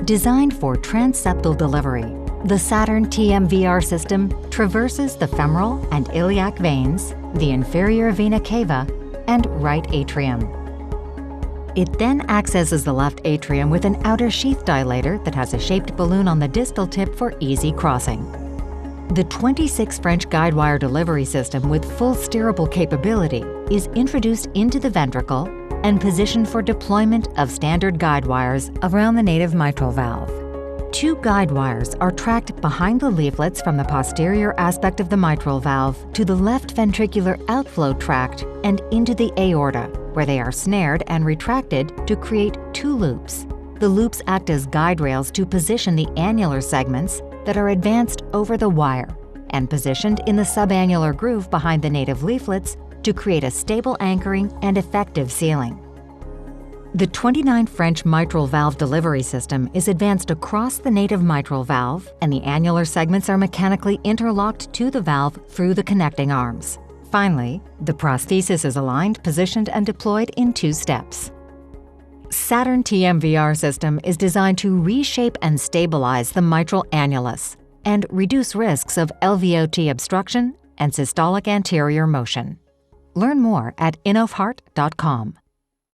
Designed for trans-septal delivery, the Saturn TMVR system traverses the femoral and iliac veins, the inferior vena cava, and right atrium. It then accesses the left atrium with an outer sheath dilator that has a shaped balloon on the distal tip for easy crossing. The 26 French guidewire delivery system with full steerable capability is introduced into the ventricle and positioned for deployment of standard guide wires around the native mitral valve. 2 guide wires are tracked behind the leaflets from the posterior aspect of the mitral valve to the left ventricular outflow tract and into the aorta, where they are snared and retracted to create 2 loops. The loops act as guide rails to position the annular segments that are advanced over the wire and positioned in the subannular groove behind the native leaflets to create a stable anchoring and effective sealing. The 29 French mitral valve delivery system is advanced across the native mitral valve, and the annular segments are mechanically interlocked to the valve through the connecting arms. Finally, the prosthesis is aligned, positioned, and deployed in 2 steps. Saturn TMVR system is designed to reshape and stabilize the mitral annulus and reduce risks of LVOT obstruction and systolic anterior motion. Learn more at InnovHeart.com.